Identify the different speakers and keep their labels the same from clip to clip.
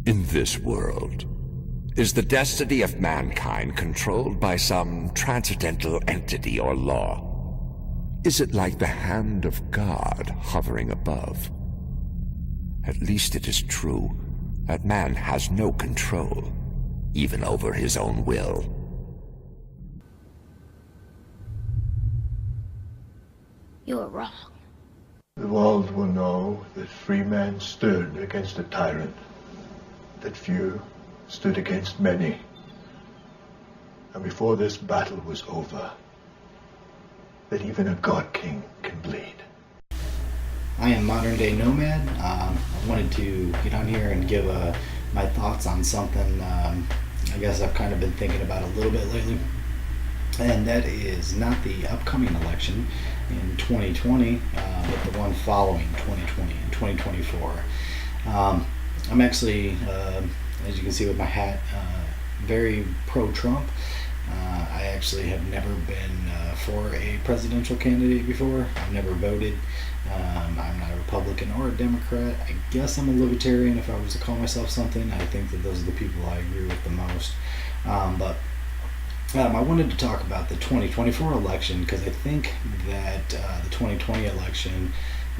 Speaker 1: In this world, is the destiny of mankind controlled by some transcendental entity or law? Is it like the hand of God hovering above? At least it is true that man has no control, even over his own will.
Speaker 2: You are wrong.
Speaker 3: The world will know that free men stood against a tyrant, that few stood against many. And before this battle was over, that even a god king can bleed.
Speaker 4: I am Modern Day Nomad. I wanted to get on here and give my thoughts on something I guess I've kind of been thinking about a little bit lately. And that is not the upcoming election in 2020, but the one following 2020 and 2024. I'm actually, as you can see with my hat, very pro-Trump. I actually have never been for a presidential candidate before. I've never voted. I'm not a Republican or a Democrat. I guess I'm a libertarian if I was to call myself something. I think that those are the people I agree with the most. But I wanted to talk about the 2024 election because I think that the 2020 election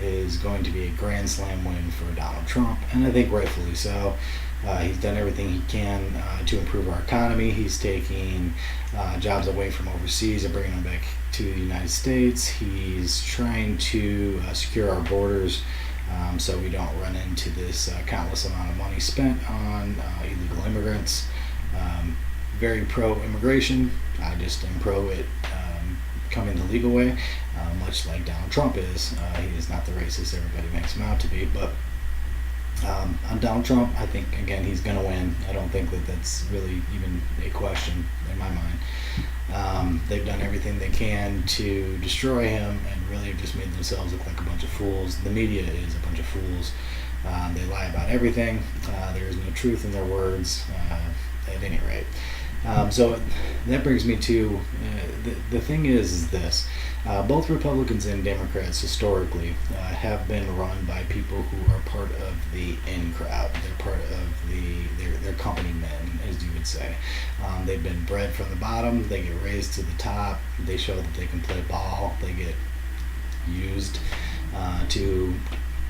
Speaker 4: is going to be a grand slam win for Donald Trump, and I think rightfully so. He's done everything he can to improve our economy. He's taking jobs away from overseas and bringing them back to the United States. He's trying to secure our borders so we don't run into this countless amount of money spent on illegal immigrants. Very pro-immigration. I just am pro it coming the legal way, much like Donald Trump is. He is not the racist everybody makes him out to be, but on Donald Trump, I think, again, he's going to win. I don't think that that's really even a question in my mind. They've done everything they can to destroy him and really have just made themselves look like a bunch of fools. The media is a bunch of fools. They lie about everything. There is no truth in their words, at any rate. So that brings me to the thing is this. Both Republicans and Democrats historically have been run by people who are part of the in crowd. They're part of they're company men, as you would say. They've been bred from the bottom. They get raised to the top. They show that they can play ball. They get used to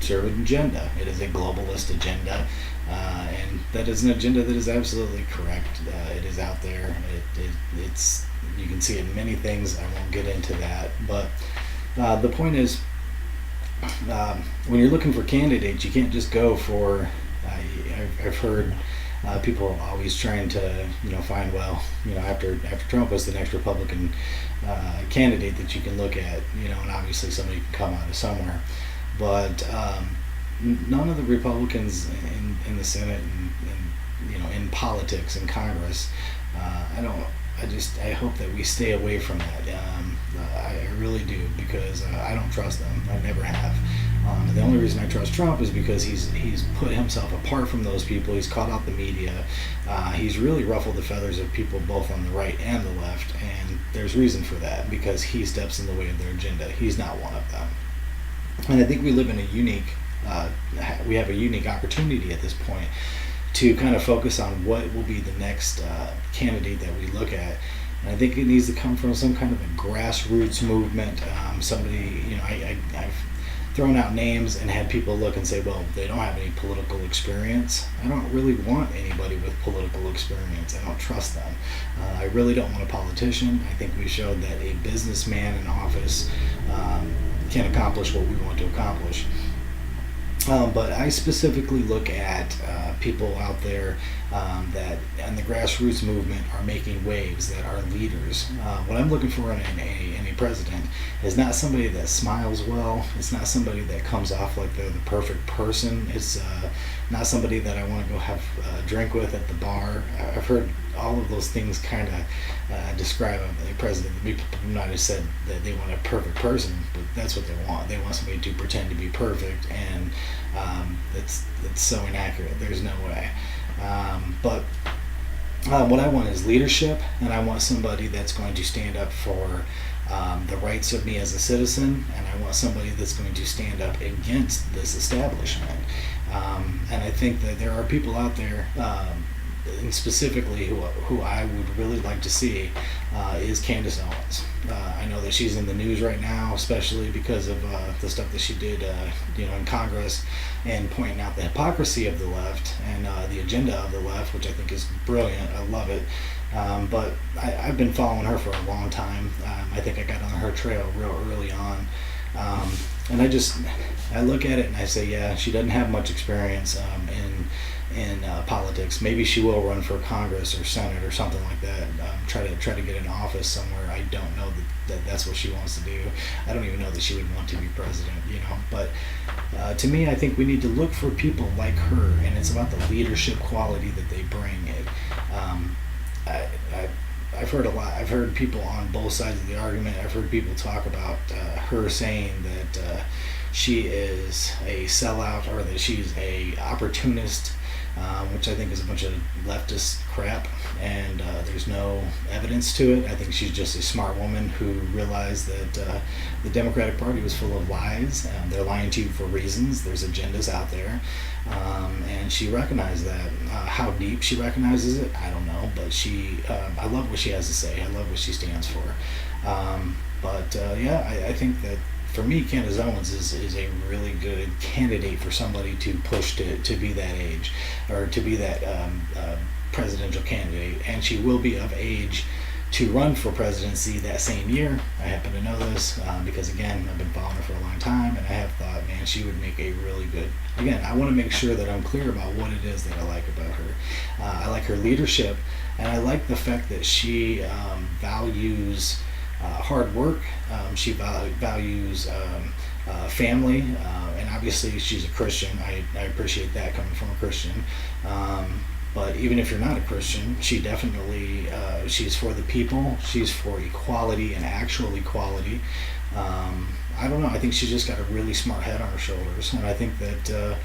Speaker 4: serve an agenda. It is a globalist agenda. And that is an agenda that is absolutely correct. It is out there. It's you can see it in many things. I won't get into that. But the point is, when you're looking for candidates, you can't just go for. I've heard people always trying to find after Trump was the next Republican candidate that you can look at, and obviously somebody can come out of somewhere, but. None of the Republicans in the Senate and in politics in Congress, I hope that we stay away from that. I really do, because I don't trust them. I never have. The only reason I trust Trump is because he's put himself apart from those people. He's caught out the media. He's really ruffled the feathers of people both on the right and the left, and there's reason for that, because he steps in the way of their agenda. He's not one of them. And I think we live in we have a unique opportunity at this point to kind of focus on what will be the next candidate that we look at. And I think it needs to come from some kind of a grassroots movement. Somebody, I've thrown out names and had people look and say, well, they don't have any political experience. I don't really want anybody with political experience. I don't trust them. I really don't want a politician. I think we showed that a businessman in office can accomplish what we want to accomplish. But I specifically look at people out there that in the grassroots movement are making waves, that are leaders. What I'm looking for in a president is not somebody that smiles well. It's not somebody that comes off like they're the perfect person. It's not somebody that I want to go have a drink with at the bar. I've heard all of those things kind of describe a president. People might have said that they want a perfect person, but that's what they want. They want somebody to pretend to be perfect, and that's so inaccurate. There's no way. But what I want is leadership, and I want somebody that's going to stand up for the rights of me as a citizen, and I want somebody that's going to stand up against this establishment. And I think that there are people out there, and specifically who I would really like to see is Candace Owens. I know that she's in the news right now, especially because of the stuff that she did, in Congress, and pointing out the hypocrisy of the left and the agenda of the left, which I think is brilliant. I love it. But I've been following her for a long time. I think I got on her trail real early on. And I look at it and I say, yeah, she doesn't have much experience in politics. Maybe she will run for Congress or Senate or something like that. Try to get in office somewhere. I don't know that that's what she wants to do. I don't even know that she would want to be president. But to me, I think we need to look for people like her, and it's about the leadership quality that they bring. I've heard a lot. I've heard people on both sides of the argument. I've heard people talk about her saying that she is a sellout, or that she's a opportunist, which I think is a bunch of leftist crap, and there's no evidence to it. I think she's just a smart woman who realized that the Democratic Party was full of lies. They're lying to you for reasons. There's agendas out there, and she recognized that. How deep she recognizes it, I don't know, but I love what she has to say. I love what she stands for. I think that for me, Candace Owens is a really good candidate for somebody to push to be that age, or to be that presidential candidate, and she will be of age to run for presidency that same year. I happen to know this because, again, I've been following her for a long time, and I have thought, man, she would make a really good... Again, I want to make sure that I'm clear about what it is that I like about her. I like her leadership, and I like the fact that she values hard work. She values family, and obviously she's a Christian. I appreciate that coming from a Christian. But even if you're not a Christian, she definitely, she's for the people. She's for equality and actual equality. I don't know. I think she's just got a really smart head on her shoulders. And I think that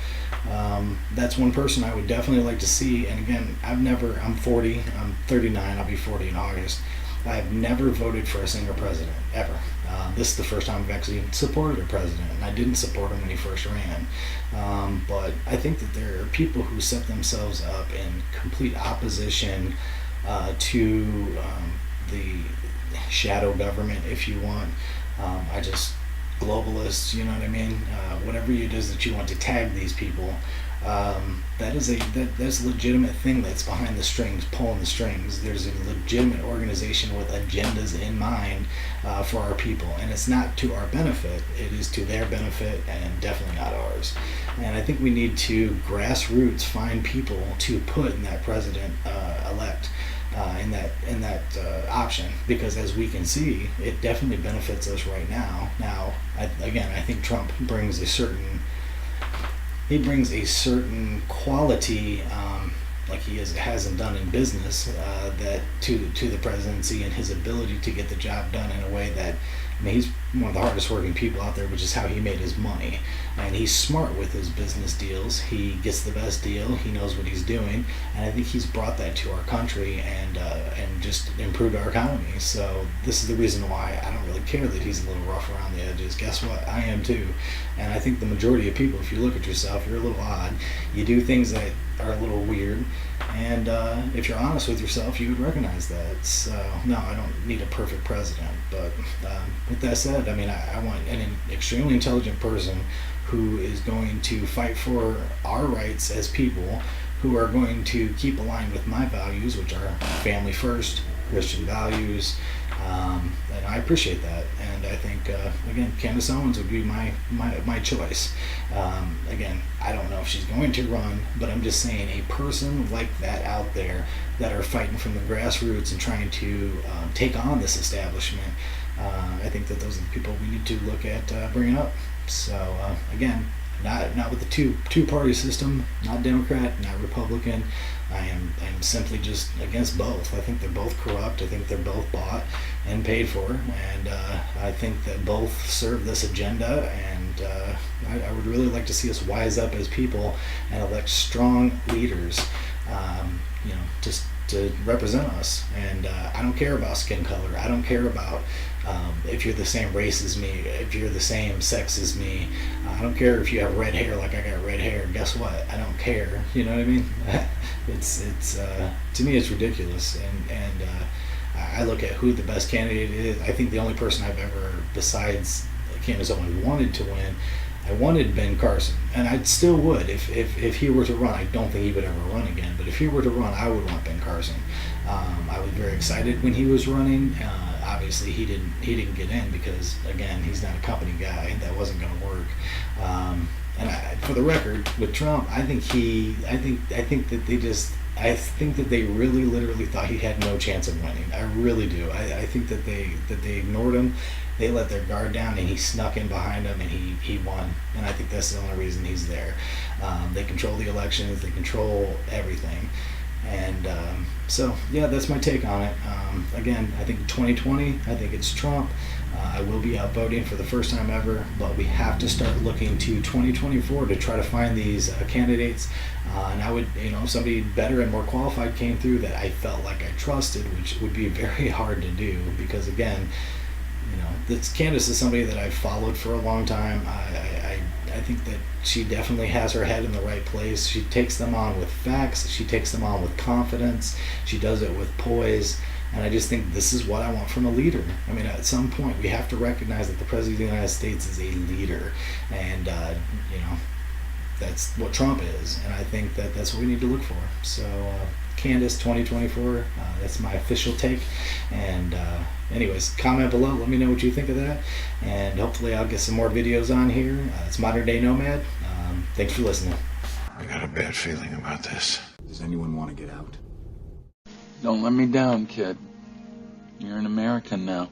Speaker 4: that's one person I would definitely like to see. And again, I'm 40, I'm 39, I'll be 40 in August. I've never voted for a single president, ever. This is the first time I've actually supported a president, and I didn't support him when he first ran. But I think that there are people who set themselves up in complete opposition to the shadow government, if you want. Globalists, you know what I mean? Whatever it is that you want to tag these people, that's a legitimate thing that's behind the strings, pulling the strings. There's a legitimate organization with agendas in mind for our people, and it's not to our benefit. It is to their benefit, and definitely not ours. And I think we need to grassroots find people to put in that president-elect. In that option, because as we can see, it definitely benefits us right now. Now, I think Trump brings a certain quality, like he hasn't done in business, that to the presidency, and his ability to get the job done in a way that, he's one of the hardest working people out there, which is how he made his money. And he's smart with his business deals. He gets the best deal. He knows what he's doing, and I think he's brought that to our country and just improved our economy. So this is the reason why I don't really care that he's a little rough around the edges. Guess what? I am too. And I think the majority of people, if you look at yourself, you're a little odd. You do things that are a little weird, and if you're honest with yourself, you would recognize that. So no, I don't need a perfect president, but with that said, I want an extremely intelligent person who is going to fight for our rights as people, who are going to keep aligned with my values, which are family first, Christian values, and I appreciate that. And I think, again, Candace Owens would be my choice. Again, I don't know if she's going to run, but I'm just saying, a person like that out there that are fighting from the grassroots and trying to take on this establishment, I think that those are the people we need to look at bringing up. So again, not with the two-party system, not Democrat, not Republican. I'm simply just against both. I think they're both corrupt. I think they're both bought and paid for, and I think that both serve this agenda. And I would really like to see us wise up as people and elect strong leaders, to represent us. And I don't care about skin color. I don't care about if you're the same race as me, if you're the same sex as me. I don't care if you have red hair like I got red hair. Guess what? I don't care. You know what I mean? It's to me, it's ridiculous. And I look at who the best candidate is. I think the only person I've ever, besides Candace Owens, wanted to win, I wanted Ben Carson, and I still would if he were to run. I don't think he would ever run again, but if he were to run, I would want Ben Carson. I was very excited when he was running. Obviously, he didn't get in because, again, he's not a company guy. That wasn't going to work. For the record, with Trump, I think that they really literally thought he had no chance of winning. I really do. I think that they ignored him. They let their guard down, and he snuck in behind them, and he won. And I think that's the only reason he's there. They control the elections. They control everything. And so, yeah, that's my take on it. Again, I think 2020, I think it's Trump. I will be out voting for the first time ever, but we have to start looking to 2024 to try to find these candidates. And I would, if somebody better and more qualified came through that I felt like I trusted, which would be very hard to do because, again, Candace is somebody that I've followed for a long time. I think that she definitely has her head in the right place. She takes them on with facts. She takes them on with confidence. She does it with poise. And I just think this is what I want from a leader. I mean, at some point, we have to recognize that the President of the United States is a leader. And, that's what Trump is. And I think that that's what we need to look for. So, Candace 2024, that's my official take. And anyways, comment below. Let me know what you think of that. And hopefully I'll get some more videos on here. It's Modern Day Nomad. Thanks for listening.
Speaker 3: I got a bad feeling about this.
Speaker 5: Does anyone want to get out?
Speaker 6: Don't let me down, kid. You're an American now.